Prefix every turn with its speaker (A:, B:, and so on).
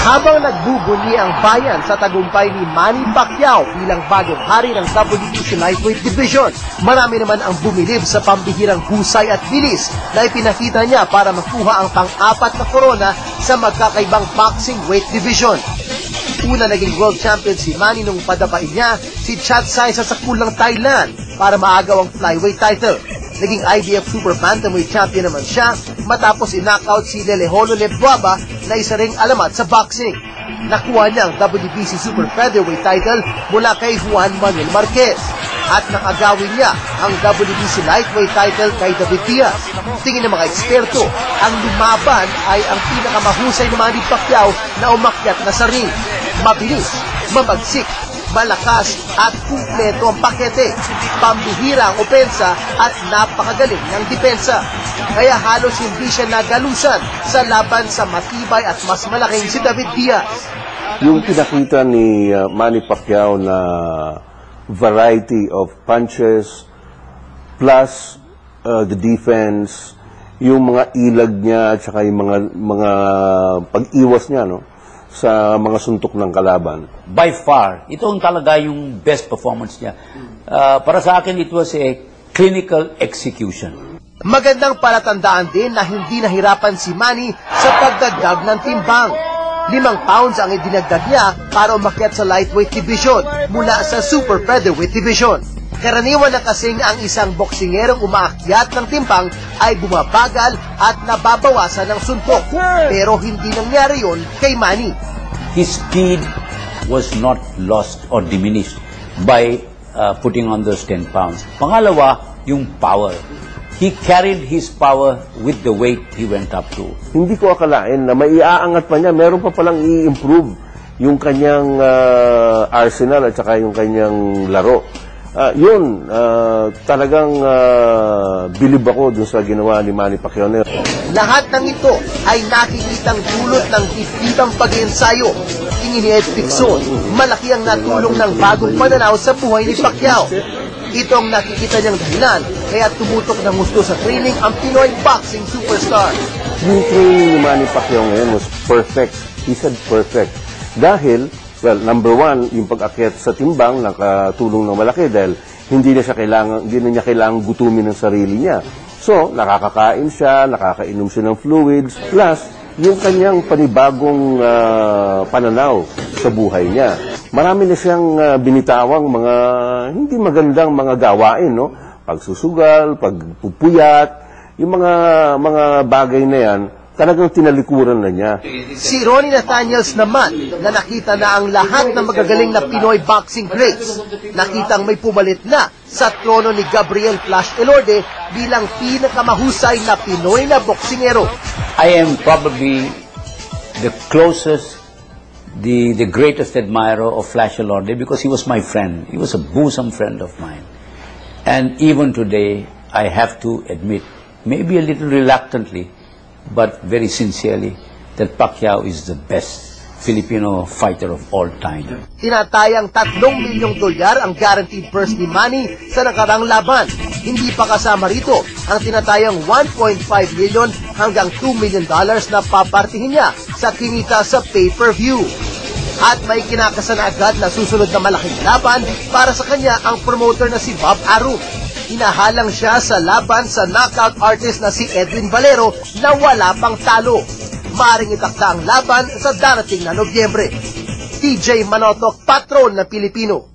A: Habang nagbubuli ang bayan sa tagumpay ni Manny Pacquiao bilang bagong hari ng WBC Lightweight Division, marami naman ang bumilib sa pambihirang husay at bilis na ipinakita niya para makuha ang pang-apat na korona sa magkakaibang boxing weight division. Una naging world champion si Manny nung padapain niya si Chat Sai sa sakulang Thailand para maagaw ang flyweight title. Naging IBF Super Bantamweight champion naman siya matapos i-knockout si Leleholo Lebuaba na isa ring alamat sa boxing. Nakuha niya ang WBC Super Featherweight title mula kay Juan Manuel Marquez at nakagawin niya ang WBC Lightweight title kay David Diaz. Tingin ng mga eksperto, ang lumaban ay ang pinakamahusay ni Manny Pacquiao na umakyat na sa ring. Mabilis, mabagsik, malakas at kumpleto ang pakete, pambihira ang opensa at napakagaling ng depensa. Kaya halos hindi siya nagalusan sa laban sa matibay at mas malaking si David Diaz.
B: Yung pinakita ni Manny Pacquiao na variety of punches plus the defense, yung mga ilag niya at saka yung mga pag-iwas niya, no, sa mga suntok ng kalaban.
C: By far, ito ang talaga yung best performance niya. Para sa akin, it was a clinical execution.
A: Magandang palatandaan din na hindi nahirapan si Manny sa pagdagdag ng timbang. 5 pounds ang idinagdag niya para umakyat sa lightweight division mula sa super featherweight division. Karaniwan na kasing ang isang boksingerong umaakyat ng timbang ay bumabagal at nababawasan ng suntok. Pero hindi nangyari yon kay Manny.
C: His speed was not lost or diminished by putting on those 10 pounds. Pangalawa, yung power. He carried his power with the weight he went up to.
B: Hindi ko akalain na maiaangat pa niya. Meron pa palang i-improve yung kanyang arsenal at saka yung kanyang laro. Talagang bilib ako dun sa ginawa ni Manny Pacquiao.
A: Lahat ng ito ay nakikitang dulot ng titibang pag-iensayo. Tingin ni Ed Picson, malaki ang natulong ng bagong pananaw sa buhay ni Pacquiao. Ito ang nakikita niyang dahilan, kaya tumutok ng gusto sa training ang Pinoy boxing superstar.
B: Yung training ni Manny Pacquiao ngayon was perfect. He said perfect. Dahil, well, number one, yung pag-akyat sa timbang nakatulong ng malaki dahil hindi na niya kailangan gutumin ng sarili niya. So, nakakakain siya, nakakainom siya ng fluids, plus yung kanyang panibagong pananaw sa buhay niya. Marami na siyang binitawang mga hindi magandang mga gawain, no? Pagsusugal, pagpupuyat, yung mga bagay na yan, talagang tinalikuran na niya.
A: Si Ronnie Nathaniels naman, na nakita na ang lahat ng magagaling na Pinoy boxing greats, nakitang may pumalit na sa trono ni Gabriel Flash Elorde bilang pinakamahusay na Pinoy na boksingero.
C: I am probably the closest, the greatest admirer of Flash Elorde because he was my friend. He was a bosom friend of mine. And even today, I have to admit, maybe a little reluctantly, but very sincerely, that Pacquiao is the best Filipino fighter of all time.
A: Tinatayang $3 milyong ang guaranteed purse ni Manny sa nakarang laban. Hindi pa kasama rito ang tinatayang $1.5 million hanggang $2 million na papartihin niya sa kinita sa pay-per-view. At may kinakasana agad na susunod na malaking laban para sa kanya ang promoter na si Bob Arum. Hinahalang siya sa laban sa knockout artist na si Edwin Valero na wala pang talo. Maaring itakda ang laban sa darating na Nobyembre. TJ Manotok, patron na Pilipino.